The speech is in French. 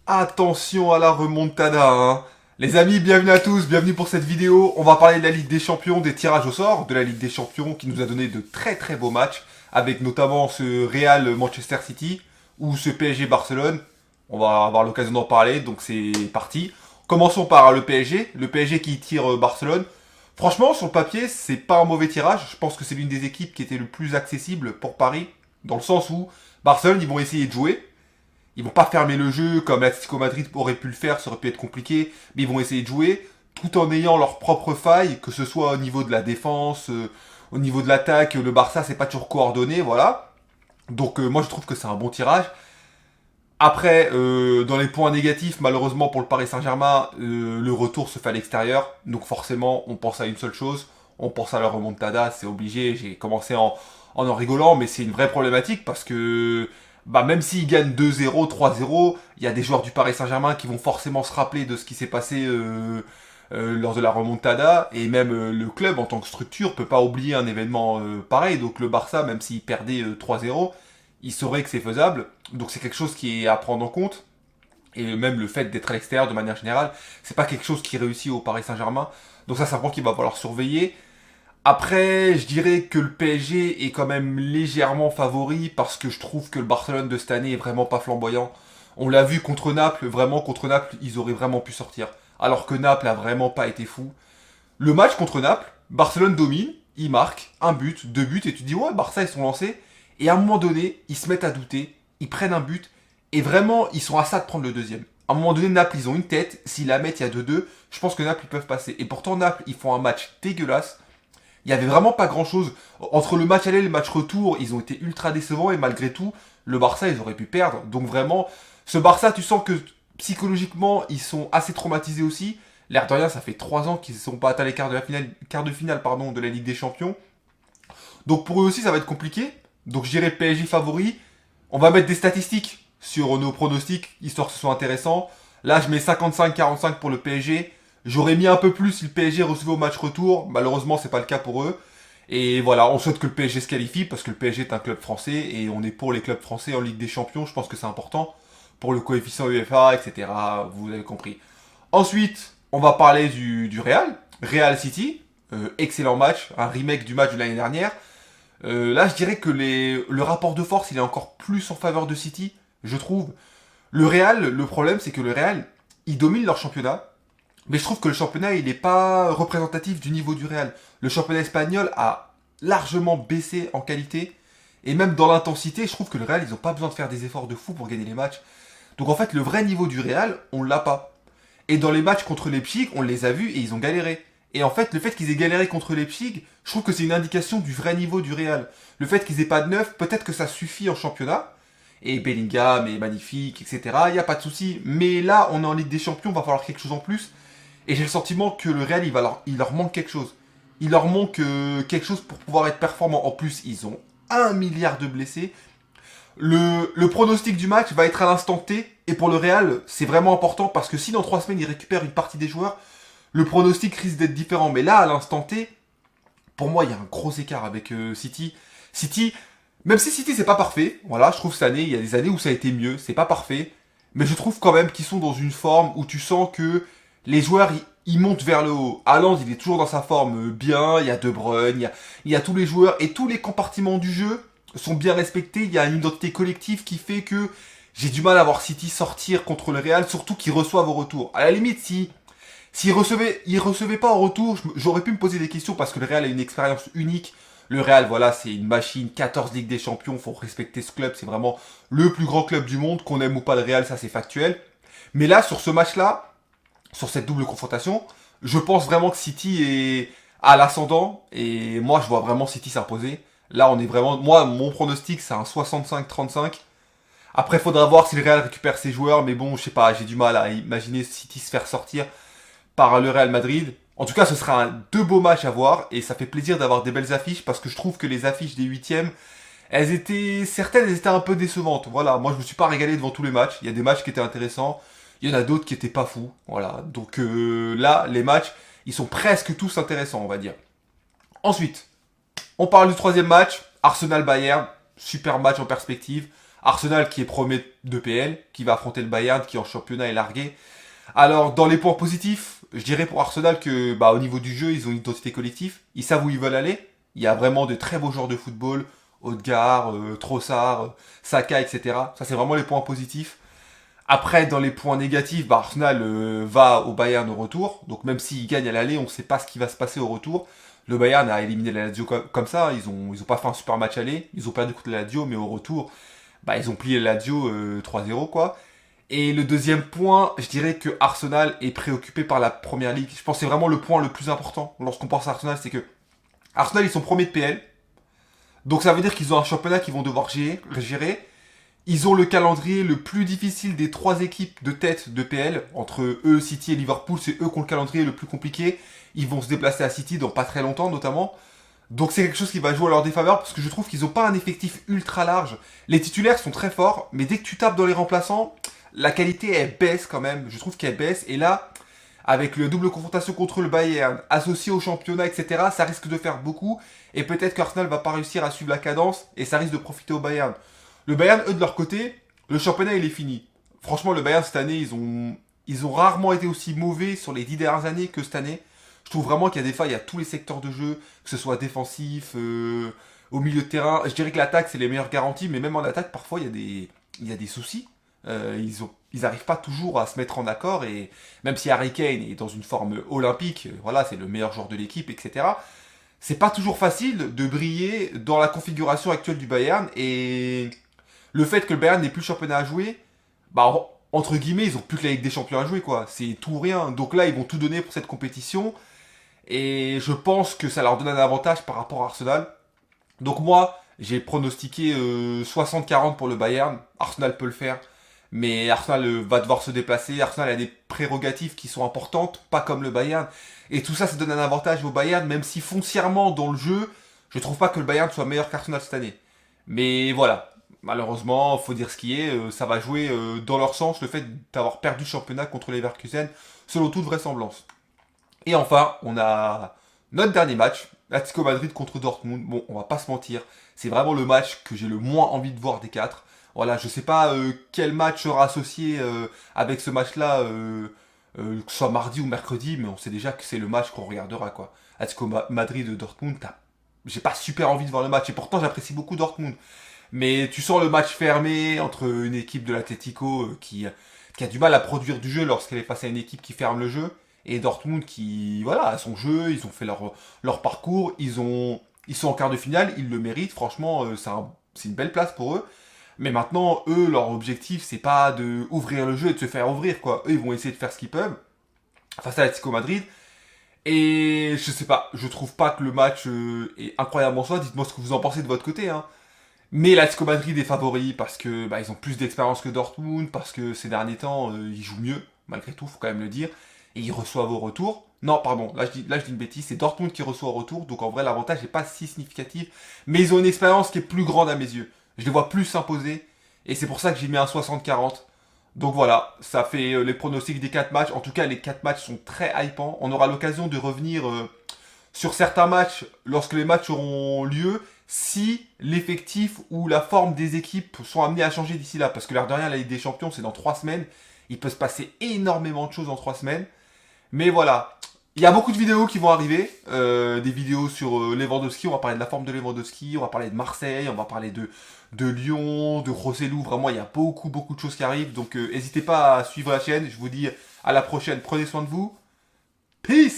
Attention à la remontada, hein. Les amis, bienvenue à tous, bienvenue pour cette vidéo. On va parler de la Ligue des Champions, des tirages au sort de la Ligue des Champions qui nous a donné de très très beaux matchs, avec notamment ce Real Manchester City ou ce PSG Barcelone. On va avoir l'occasion d'en parler, donc c'est parti. Commençons par le PSG, qui tire Barcelone. Franchement, sur le papier, c'est pas un mauvais tirage. Je pense que c'est l'une des équipes qui était le plus accessible pour Paris, dans le sens où Barcelone, ils vont essayer de jouer. Ils vont pas fermer le jeu comme l'Atlético Madrid aurait pu le faire, ça aurait pu être compliqué, mais ils vont essayer de jouer tout en ayant leurs propres failles, que ce soit au niveau de la défense, au niveau de l'attaque. Le Barça, c'est pas toujours coordonné, voilà. Donc moi je trouve que c'est un bon tirage. Après, dans les points négatifs, malheureusement pour le Paris Saint-Germain, le retour se fait à l'extérieur. Donc forcément, on pense à une seule chose, on pense à la remontada, c'est obligé. J'ai commencé en rigolant, mais c'est une vraie problématique parce que bah, même s'ils gagnent 2-0, 3-0, il y a des joueurs du Paris Saint-Germain qui vont forcément se rappeler de ce qui s'est passé lors de la remontada. Et même le club, en tant que structure, peut pas oublier un événement pareil. Donc le Barça, même s'il perdait 3-0, il saurait que c'est faisable. Donc c'est quelque chose qui est à prendre en compte. Et même le fait d'être à l'extérieur de manière générale, c'est pas quelque chose qui réussit au Paris Saint-Germain. Donc ça, c'est un point qu'il va falloir surveiller. Après, je dirais que le PSG est quand même légèrement favori parce que je trouve que le Barcelone de cette année est vraiment pas flamboyant. On l'a vu contre Naples, vraiment contre Naples, ils auraient vraiment pu sortir. Alors que Naples a vraiment pas été fou. Le match contre Naples, Barcelone domine, ils marquent un but, deux buts, et tu te dis ouais, Barça ils sont lancés. Et à un moment donné, ils se mettent à douter, ils prennent un but, et vraiment, ils sont à ça de prendre le deuxième. À un moment donné, Naples, ils ont une tête, s'ils la mettent, il y a 2-2, je pense que Naples, ils peuvent passer. Et pourtant, Naples, ils font un match dégueulasse. Il y avait vraiment pas grand chose. Entre le match aller et le match retour, ils ont été ultra décevants, et malgré tout, le Barça, ils auraient pu perdre. Donc vraiment, ce Barça, tu sens que psychologiquement, ils sont assez traumatisés aussi. L'air de rien, ça fait 3 ans qu'ils ne sont pas atteints les quarts de finale pardon, de la Ligue des Champions. Donc pour eux aussi, ça va être compliqué. Donc je dirais PSG favori. On va mettre des statistiques sur nos pronostics, histoire que ce soit intéressant. Là, je mets 55-45 pour le PSG. J'aurais mis un peu plus si le PSG recevait au match retour. Malheureusement, c'est pas le cas pour eux. Et voilà, on souhaite que le PSG se qualifie parce que le PSG est un club français et on est pour les clubs français en Ligue des Champions. Je pense que c'est important pour le coefficient UEFA, etc. Vous avez compris. Ensuite, on va parler du Real. Real City. Excellent match. Un remake du match de l'année dernière. Là, je dirais que le rapport de force, il est encore plus en faveur de City, je trouve. Le Real, le problème, c'est que le Real, ils dominent leur championnat, mais je trouve que le championnat, il n'est pas représentatif du niveau du Real. Le championnat espagnol a largement baissé en qualité, et même dans l'intensité, je trouve que le Real, ils n'ont pas besoin de faire des efforts de fou pour gagner les matchs. Donc en fait, le vrai niveau du Real, on l'a pas. Et dans les matchs contre Leipzig, on les a vus et ils ont galéré. Et en fait, le fait qu'ils aient galéré contre Leipzig, je trouve que c'est une indication du vrai niveau du Real. Le fait qu'ils aient pas de neuf, peut-être que ça suffit en championnat. Et Bellingham est magnifique, etc. Il n'y a pas de souci. Mais là, on est en Ligue des Champions, va falloir quelque chose en plus. Et j'ai le sentiment que le Real, il leur manque quelque chose. Il leur manque quelque chose pour pouvoir être performant. En plus, ils ont 1 milliard de blessés. Le pronostic du match va être à l'instant T. Et pour le Real, c'est vraiment important parce que si dans 3 semaines, ils récupèrent une partie des joueurs, le pronostic risque d'être différent. Mais là, à l'instant T, pour moi, il y a un gros écart avec City. City, même si City, c'est pas parfait, voilà, je trouve cette année, il y a des années où ça a été mieux, c'est pas parfait. Mais je trouve quand même qu'ils sont dans une forme où tu sens que les joueurs, ils montent vers le haut. Haaland, il est toujours dans sa forme bien, il y a De Bruyne, il y a tous les joueurs et tous les compartiments du jeu sont bien respectés. Il y a une identité collective qui fait que j'ai du mal à voir City sortir contre le Real, surtout qu'ils reçoivent au retour. À la limite, si s'ils recevaient pas en retour, j'aurais pu me poser des questions parce que le Real a une expérience unique. Le Real, voilà, c'est une machine, 14 Ligues des Champions, faut respecter ce club, c'est vraiment le plus grand club du monde, qu'on aime ou pas le Real, ça c'est factuel. Mais là, sur ce match-là, sur cette double confrontation, je pense vraiment que City est à l'ascendant, et moi je vois vraiment City s'imposer. Là, on est vraiment, moi, mon pronostic, c'est un 65-35. Après, faudra voir si le Real récupère ses joueurs, mais bon, je sais pas, j'ai du mal à imaginer City se faire sortir par le Real Madrid. En tout cas, ce sera deux beaux matchs à voir et ça fait plaisir d'avoir des belles affiches parce que je trouve que les affiches des huitièmes, certaines elles étaient un peu décevantes. Voilà, moi je me suis pas régalé devant tous les matchs. Il y a des matchs qui étaient intéressants, il y en a d'autres qui étaient pas fous. Voilà, donc là, les matchs, ils sont presque tous intéressants, on va dire. Ensuite, on parle du troisième match, Arsenal-Bayern, super match en perspective. Arsenal qui est premier de PL, qui va affronter le Bayern qui en championnat est largué. Alors dans les points positifs, je dirais pour Arsenal que au niveau du jeu, ils ont une identité collective, ils savent où ils veulent aller. Il y a vraiment de très beaux joueurs de football, Odegaard, Trossard, Saka, etc. Ça c'est vraiment les points positifs. Après, dans les points négatifs, Arsenal va au Bayern au retour. Donc même s'il gagne à l'aller, on ne sait pas ce qui va se passer au retour. Le Bayern a éliminé la Lazio comme ça. Ils ont pas fait un super match aller. Ils ont perdu contre la Lazio, mais au retour, ils ont plié la Lazio 3-0 quoi. Et le deuxième point, je dirais que Arsenal est préoccupé par la première ligue. Je pense que c'est vraiment le point le plus important lorsqu'on pense à Arsenal, c'est que Arsenal ils sont premiers de PL. Donc ça veut dire qu'ils ont un championnat qu'ils vont devoir gérer. Ils ont le calendrier le plus difficile des trois équipes de tête de PL. Entre eux, City et Liverpool, c'est eux qui ont le calendrier le plus compliqué. Ils vont se déplacer à City dans pas très longtemps notamment. Donc c'est quelque chose qui va jouer à leur défaveur parce que je trouve qu'ils n'ont pas un effectif ultra large. Les titulaires sont très forts, mais dès que tu tapes dans les remplaçants, la qualité elle baisse quand même. Je trouve qu'elle baisse. Et là, avec le double confrontation contre le Bayern, associé au championnat, etc., ça risque de faire beaucoup. Et peut-être qu'Arsenal va pas réussir à suivre la cadence et ça risque de profiter au Bayern. Le Bayern, eux, de leur côté, le championnat, il est fini. Franchement, le Bayern, cette année, ils ont rarement été aussi mauvais sur les 10 dernières années que cette année. Je trouve vraiment qu'il y a des failles à tous les secteurs de jeu, que ce soit défensif, au milieu de terrain. Je dirais que l'attaque, c'est les meilleures garanties, mais même en attaque, parfois, il y a des soucis. Ils n'arrivent pas toujours à se mettre en accord, et même si Harry Kane est dans une forme olympique, voilà, c'est le meilleur joueur de l'équipe, etc., c'est pas toujours facile de briller dans la configuration actuelle du Bayern, et le fait que le Bayern n'ait plus le championnat à jouer, entre guillemets, ils ont plus que la Ligue des Champions à jouer, quoi. C'est tout ou rien. Donc là, ils vont tout donner pour cette compétition. Et je pense que ça leur donne un avantage par rapport à Arsenal. Donc moi, j'ai pronostiqué 60-40 pour le Bayern. Arsenal peut le faire. Mais Arsenal va devoir se déplacer. Arsenal a des prérogatives qui sont importantes, pas comme le Bayern. Et tout ça, ça donne un avantage au Bayern, même si foncièrement, dans le jeu, je trouve pas que le Bayern soit meilleur qu'Arsenal cette année. Mais voilà, malheureusement, faut dire ce qui est, ça va jouer dans leur sens le fait d'avoir perdu le championnat contre les Leverkusen, selon toute vraisemblance. Et enfin, on a notre dernier match, l'Atlético Madrid contre Dortmund. Bon, on va pas se mentir, c'est vraiment le match que j'ai le moins envie de voir des quatre. Voilà, je sais pas quel match sera associé avec ce match-là, que ce soit mardi ou mercredi, mais on sait déjà que c'est le match qu'on regardera, quoi. Atlético Madrid-Dortmund, j'ai pas super envie de voir le match, et pourtant j'apprécie beaucoup Dortmund. Mais tu sens le match fermé entre une équipe de l'Atlético qui a du mal à produire du jeu lorsqu'elle est face à une équipe qui ferme le jeu. Et Dortmund qui, voilà, a son jeu, ils ont fait leur parcours, ils sont en quart de finale, ils le méritent, franchement, c'est une belle place pour eux. Mais maintenant, eux, leur objectif, c'est pas de ouvrir le jeu et de se faire ouvrir, quoi. Eux, ils vont essayer de faire ce qu'ils peuvent face à l'Atlético Madrid. Et je sais pas, je trouve pas que le match est incroyable en soi. Dites-moi ce que vous en pensez de votre côté, hein. Mais l'Atlético Madrid est favori parce que ils ont plus d'expérience que Dortmund, parce que ces derniers temps ils jouent mieux, malgré tout, faut quand même le dire, et ils reçoivent au retour. Non, pardon, là je dis une bêtise, c'est Dortmund qui reçoit au retour, donc en vrai l'avantage n'est pas si significatif, mais ils ont une expérience qui est plus grande à mes yeux. Je les vois plus s'imposer, et c'est pour ça que j'ai mis un 60-40. Donc voilà, ça fait les pronostics des 4 matchs. En tout cas, les 4 matchs sont très hypants. On aura l'occasion de revenir sur certains matchs lorsque les matchs auront lieu, si l'effectif ou la forme des équipes sont amenés à changer d'ici là. Parce que l'air de rien, la Ligue des Champions, c'est dans 3 semaines. Il peut se passer énormément de choses en 3 semaines. Mais voilà, il y a beaucoup de vidéos qui vont arriver. Des vidéos sur Lewandowski, on va parler de la forme de Lewandowski, on va parler de Marseille, on va parler de Lyon, de Rossellou. Vraiment, il y a beaucoup de choses qui arrivent. Donc n'hésitez pas à suivre la chaîne. Je vous dis à la prochaine. Prenez soin de vous. Peace!